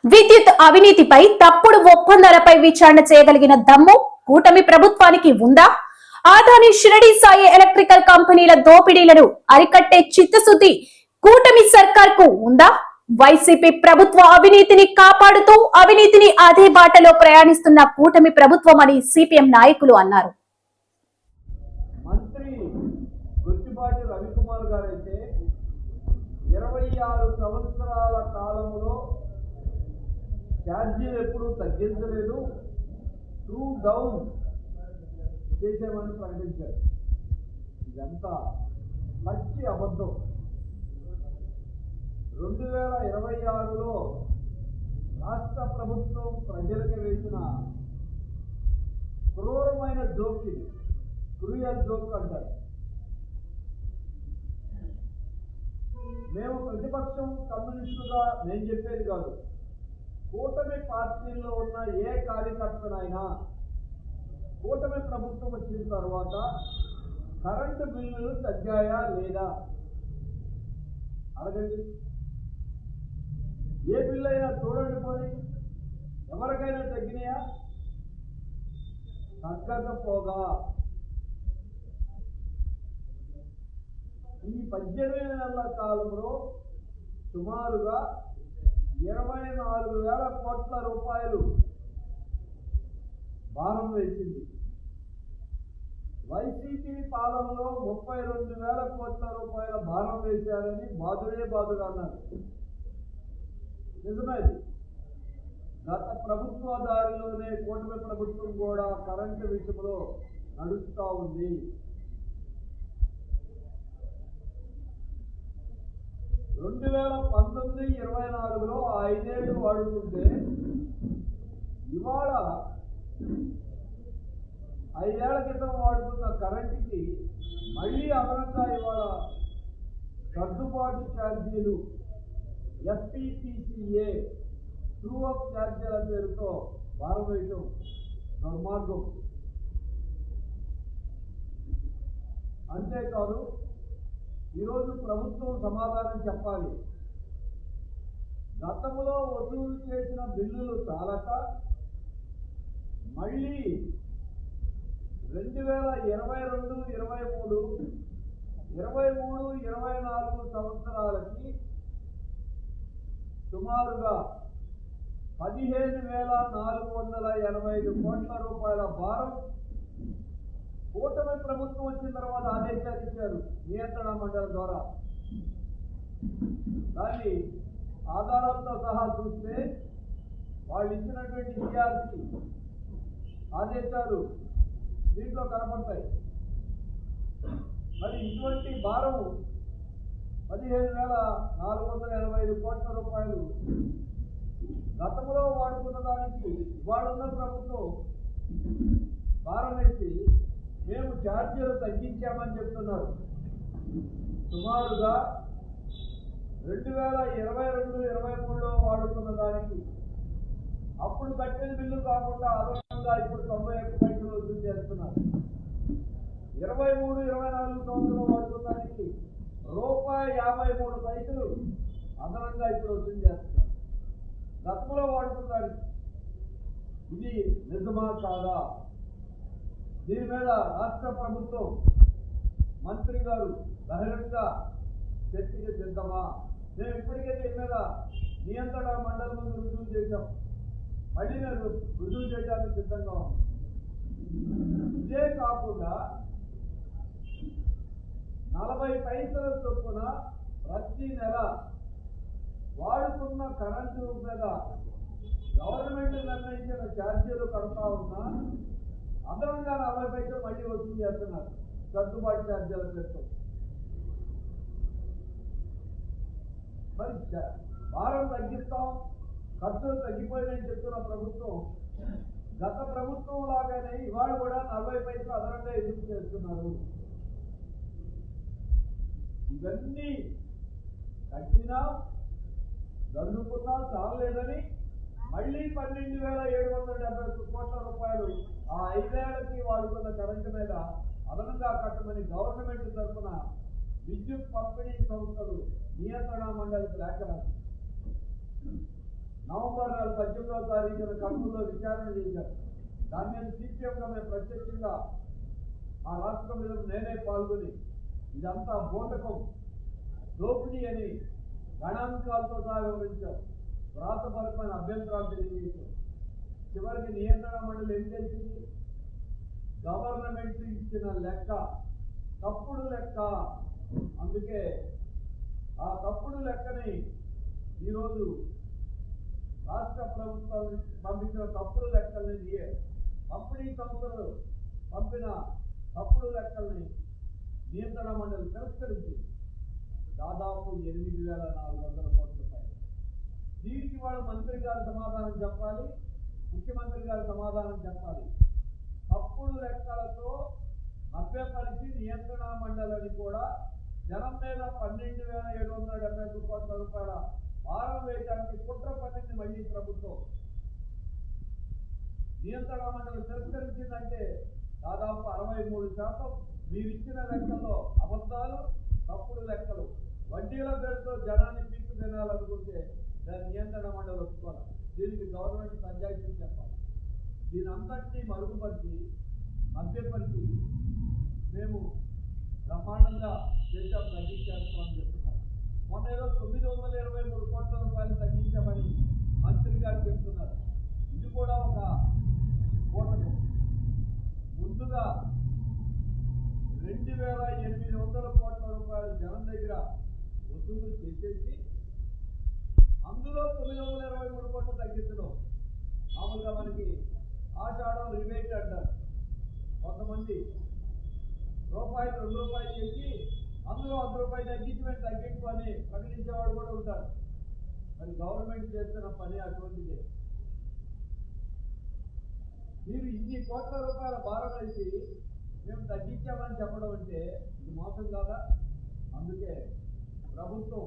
విద్యుత్ అవినీతిపై తప్పుడు ఒప్పందాలపై విచారణ చేయగలిగిన దమ్ము కూటమి ప్రభుత్వానికి ఉందా? ఆదాని షిరడి సాయి ఎలక్ట్రికల్ కంపెనీల దోపిడీలను అరికట్టే చిత్తశుద్ధి కూటమి సర్కార్కు ఉందా? వైసీపీ ప్రభుత్వ అవినీతిని కాపాడుతూ అవినీతిని అదే బాటలో ప్రయాణిస్తున్న కూటమి ప్రభుత్వం అని సిపిఎం నాయకులు అన్నారు. మంత్రి గుత్తిపాటి రవికుమార్ గారైతే 26 సంవత్సరాల కాలంలో ఛార్జీలు ఎప్పుడూ తగ్గించలేదు, ట్రూ డౌన్ చేసేమని ప్రకటించారు. ఇదంతా పచ్చి అబద్ధం. 2026లో రాష్ట్ర ప్రభుత్వం ప్రజలకు వేసిన క్రూరమైన జోకి, క్రూయల్ జోక్ అంటారు. మేము ప్రతిపక్షం కమ్యూనిస్టుగా నేను చెప్పేది కాదు, కూటమి పార్టీల్లో ఉన్న ఏ కార్యకర్తనైనా కూటమి ప్రభుత్వం వచ్చిన తర్వాత కరెంటు బిల్లులు తగ్గాయా లేదా అడగండి. ఏ బిల్లు అయినా చూడండి, పోనీ ఎవరికైనా తగ్గినాయా? తగ్గకపోగా ఈ 18 నెలల కాలంలో సుమారుగా 24,000 కోట్ల రూపాయలు భారం వేసింది. వైసీపీ పాలనలో 32,000 కోట్ల రూపాయల భారం వేశారని బాదుగా అన్నారు. నిజమేది. గత ప్రభుత్వ దారిలోనే కూటమి ప్రభుత్వం కూడా కరెంటు విషయంలో నడుస్తూ ఉంది. రెండు 2019-24లో 5 ఏళ్ళు వాడుకుంటే ఇవాళ 5 ఏళ్ల క్రితం వాడుతున్న కరెంటుకి మళ్ళీ అదనంగా ఇవాళ సర్దుబాటు ఛార్జీలు, FPPCA ట్రూ అప్ ఛార్జీల పేరుతో భారం వేయటం దుర్మార్గం. అంతేకాదు, ఈరోజు ప్రభుత్వం సమాధానం చెప్పాలి. గతంలో వసూలు చేసిన బిల్లులు చాలక మళ్ళీ 2022-23 సంవత్సరాలకి సుమారుగా 15,485 కోట్ల రూపాయల భారం కూటమి ప్రభుత్వం వచ్చిన తర్వాత ఆదేశాలు ఇచ్చారు నియంత్రణ మండలి ద్వారా. దాన్ని ఆధారాలతో సహా చూస్తే వాళ్ళు ఇచ్చినటువంటి ERC ఆదేశాలు దీంట్లో కనపడతాయి. మరి ఇటువంటి భారం 15,485 కోట్ల రూపాయలు గతంలో వాడుకున్న దానికి ఇవాళున్న ప్రభుత్వం భారం వేసి మేము ఛార్జీలు తగ్గించామని చెప్తున్నారు. సుమారుగా 2022-23లో వాడుకున్న దానికి అప్పుడు కట్టిన బిల్లు కాకుండా అదనంగా ఇప్పుడు 91 పైసలు వసూలు చేస్తున్నారు. 23-24 సంవత్సరంలో వాడుకున్న దానికి ₹53 అదనంగా ఇప్పుడు వసూలు చేస్తున్నారు. గతంలో వాడుకున్న దానికి ఇది నిజమా కాదా? దీని మీద రాష్ట్ర ప్రభుత్వం మంత్రి గారు బహిరంగ చర్చకి సిద్ధమా? మేము ఇప్పటికే దీని మీద నియంత్రణ మండలి ముందు రుజువు చేశాం, మళ్ళీ నేను రుజువు చేయడానికి సిద్ధంగా ఉన్నాం. ఇదే కాకుండా 40 పైసల చొప్పున ప్రతి నెల వాడుకున్న కరెంటు మీద గవర్నమెంట్ నిర్ణయించిన ఛార్జీలు కడతా ఉన్నా అదనంగా 40 పైసలు మళ్ళీ వసూలు చేస్తున్నారు సర్దుబాటు ఛార్జీల పేరుతో. మరి భారం తగ్గిస్తాం, ఖర్చులు తగ్గిపోయినాయని చెప్తున్న ప్రభుత్వం గత ప్రభుత్వం లాగానే ఇవాళ కూడా 40 పైసలు అదనంగా ఎదురు చేస్తున్నారు. ఇవన్నీ కట్టినా దన్నుకున్నా చాలలేదని మళ్ళీ 12,770 కోట్ల రూపాయలు ఆ 5 ఏళ్లకి వాడుకున్న కరెంటు మీద అదనంగా కట్టమని గవర్నమెంట్ తరఫున విద్యుత్ పంపిణీ సంస్థలు నియంత్రణ మండలికి లేఖ రాశారు. నవంబర్ 18వ తారీఖున కర్నూలులో విచారణ చేశారు. దాని మీద సిపిఎంగా మేము ప్రత్యక్షంగా ఆ రాష్ట్ర మీద నేనే పాల్గొని ఇదంతా బోటకం, దోపిడీ అని గణాంకాలతో సహా వివరించాం. వ్రాతపరమైన అభ్యంతరాలు తెలియజేశాం. చివరికి నియంత్రణ మండలి ఏం చేసింది? గవర్నమెంట్ ఇచ్చిన లెక్క తప్పుడు లెక్క. అందుకే ఆ తప్పుడు లెక్కని ఈరోజు రాష్ట్ర ప్రభుత్వం పంపించిన తప్పుడు లెక్కల్ని, పంపిణీ సంస్థలు పంపిన తప్పుడు లెక్కల్ని నియంత్రణ మండలి తిరస్కరించింది. దాదాపు 8,400 కోట్ల రూపాయలు. దీనికి వాడు మంత్రి గారు సమాధానం చెప్పాలి, ముఖ్యమంత్రి గారు సమాధానం చెప్పాలి. తప్పుడు లెక్కలతో మభ్యపరిచి నియంత్రణ మండలిని కూడా జనం మీద 12,771 కోట్ల రూపాయల భారం వేయడానికి కుట్ర పన్నింది మళ్ళీ ప్రభుత్వం. నియంత్రణ మండలి తిరస్కరించిందంటే దాదాపు 63% మీరు ఇచ్చిన లెక్కల్లో అబద్ధాలు, తప్పుడు లెక్కలు. వడ్డీల పేరుతో జనాన్ని పీక్కు తినాలనుకుంటే దాని నియంత్రణ మండలి ఒప్పుకోవాలి. దీనికి గవర్నమెంట్ పంచాయతీ చెప్పాలి. దీని అంతటినీ మరుగుపరిచి మభ్యపరిచి మేము బ్రహ్మాండంగా దేశం తగ్గించేస్తామని చెప్తున్నారు. మొన్న ఏదో 923 కోట్ల రూపాయలు తగ్గించామని మంత్రి గారు చెప్తున్నారు. ఇది కూడా ఒక కోటకు. ముందుగా 2,800 కోట్ల రూపాయలు జనం దగ్గర వసూలు చేసేసి అందులో 923 కోట్లు తగ్గించడం. మామూలుగా మనకి ఆషాఢం రిబేట్ అంటారు. కొంతమంది రూపాయలు 2 రూపాయలు చేసి అందులో 100 రూపాయలు తగ్గించి మేము తగ్గించు అని ప్రకటించేవాడు కూడా ఉంటారు. మరి గవర్నమెంట్ చేస్తున్న పని అటువంటిదే. మీరు ఇన్ని కోట్ల రూపాయల భారం వేసి మేము తగ్గించామని చెప్పడం అంటే ఇది మోసం కాదా? అందుకే ప్రభుత్వం